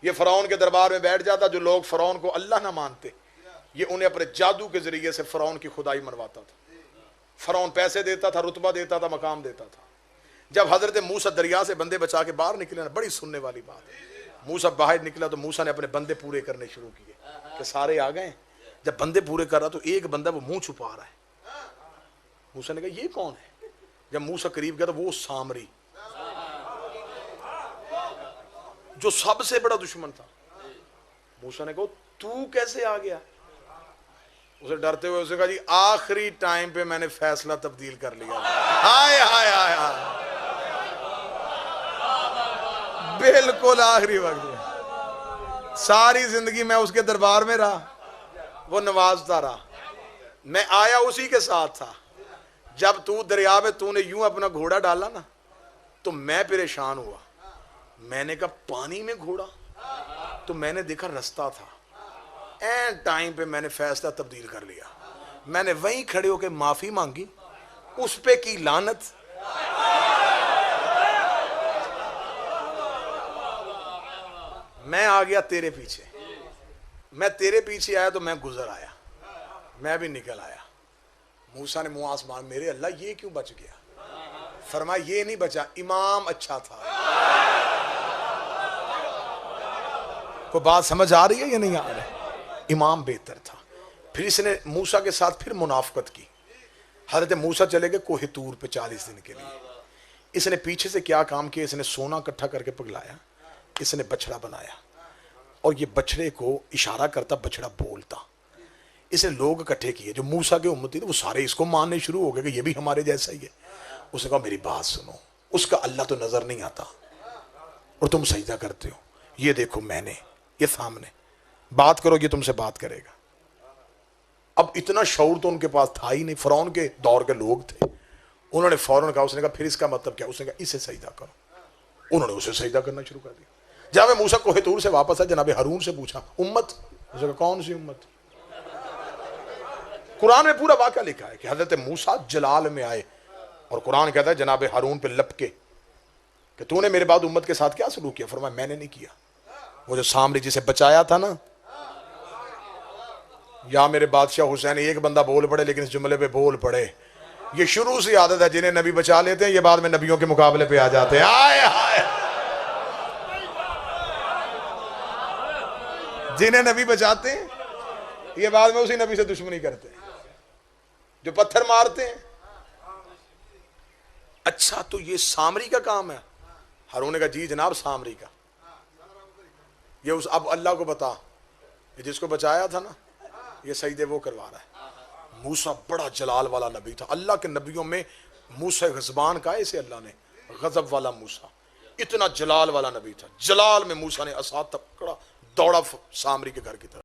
یہ فرعون کے دربار میں بیٹھ جاتا. جو لوگ فرعون کو اللہ نہ مانتے, یہ انہیں اپنے جادو کے ذریعے سے فرعون کی خدائی منواتا تھا. فرعون پیسے دیتا تھا, رتبہ دیتا تھا, مقام دیتا تھا. جب حضرت موسیٰ دریا سے بندے بچا کے باہر نکلے نا, بڑی سننے والی بات ہے. موسیٰ باہر نکلا تو موسیٰ نے اپنے بندے پورے کرنے شروع کیے کہ سارے آ گئے. جب بندے پورے کر رہا تو ایک بندہ وہ منہ چھپا رہا ہے. موسیٰ نے کہا یہ کون ہے؟ جب موسیٰ قریب گیا تو وہ سامری جو سب سے بڑا دشمن تھا. موسیٰ نے کہا تو کیسے آ گیا؟ اسے ڈرتے ہوئے اسے کہا جی آخری ٹائم پہ میں نے فیصلہ تبدیل کر لیا. ہائے ہائے ہائے ہائے, بالکل آخری وقت میں. ساری زندگی میں اس کے دربار میں رہا, وہ نوازتا رہا, میں آیا اسی کے ساتھ تھا. جب تو دریا میں تو نے یوں اپنا گھوڑا ڈالا نا تو میں پریشان ہوا. میں نے کہا پانی میں گھوڑا, تو میں نے دیکھا رستہ تھا. این ٹائم پہ میں نے فیصلہ تبدیل کر لیا. میں نے وہیں کھڑے ہو کے معافی مانگی, اس پہ کی لعنت. میں آ گیا تیرے پیچھے, میں تیرے پیچھے آیا تو میں گزر آیا, میں بھی نکل آیا. موسیٰ نے منہ آسمان, میرے اللہ یہ کیوں بچ گیا؟ فرمایا یہ نہیں بچا, امام اچھا تھا. کوئی بات سمجھ آ رہی ہے یا نہیں آ رہی؟ امام بہتر تھا. پھر اس نے موسیٰ کے ساتھ پھر منافقت کی. حضرت موسیٰ چلے گئے کوہ طور پہ 40 دن کے لیے. اس نے پیچھے سے کیا کام کیا؟ اس نے سونا اکٹھا کر کے پگلایا, اس نے بچڑا بنایا, اور یہ بچڑے کو اشارہ کرتا, بچڑا بولتا. اس نے لوگ اکٹھے کیے جو موسیٰ کے امتی تھے, وہ سارے اس کو ماننے شروع ہو گئے کہ یہ بھی ہمارے جیسا ہی ہے. اس نے کہا میری بات سنو, اس کا اللہ تو نظر نہیں آتا اور تم سجدہ کرتے ہو. یہ دیکھو میں نے, یہ سامنے, بات کرو, یہ تم سے بات کرے گا. اب اتنا شعور تو ان کے پاس تھا ہی نہیں. فرعون کے دور کے لوگ تھے, انہوں نے فوراً کہا. اس نے کہا پھر اس کا مطلب کیا؟ اس نے کہا اسے سجدہ کرو. انہوں نے اسے سجدہ کرنا شروع کر دیا. جب موسیٰ کوہ طور سے واپس آئے, جناب ہارون سے پوچھا امت. اس نے کہا کون سی امت؟ قرآن میں پورا واقعہ لکھا ہے کہ حضرت موسیٰ جلال میں آئے, اور قرآن کہتا ہے جناب ہارون پہ لپکے کہ تو نے میرے بعد امت کے ساتھ کیا سلوک کیا؟ فرمایا میں نے نہیں کیا. وہ جو سامری جسے بچایا تھا نا, یا میرے بادشاہ حسین, ایک بندہ بول پڑے لیکن اس جملے پہ بول پڑے. یہ شروع سے عادت ہے, جنہیں نبی بچا لیتے ہیں یہ بعد میں نبیوں کے مقابلے پہ آ جاتے ہیں. آئے آئے, جنہیں نبی بچاتے ہیں یہ بعد میں اسی نبی سے دشمنی کرتے ہیں, جو پتھر مارتے ہیں. اچھا تو یہ سامری کا کام ہے؟ ہارون نے کہا جی جناب سامری کا. یہ اس اب اللہ کو بتا, یہ جس کو بچایا تھا نا, یہ سجدے وہ کروا رہا ہے. موسیٰ بڑا جلال والا نبی تھا. اللہ کے نبیوں میں موسیٰ غضبان کا اسے اللہ نے غضب والا موسیٰ, اتنا جلال والا نبی تھا. جلال میں موسیٰ نے عصا تکڑا دوڑا سامری کے گھر کی طرف.